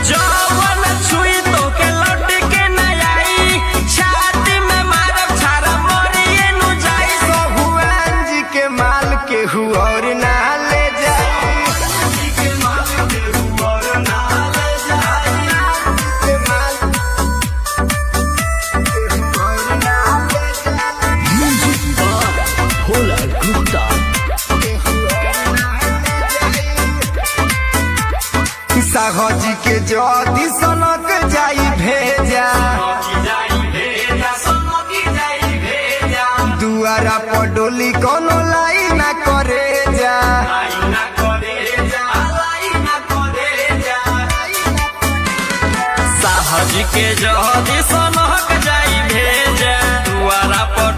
जवन छुई तो के लौट के न आई, छाती में मारब छारा मरिए नु जाई। भगवान जी के माल केहू और ना ले जाई। साहजी के जदी सनक जाई भेजा, दुआरा पर डोली कोनो लाई ना करे जा। साहज के जदी सनक जाई भेजा, दुआरा पर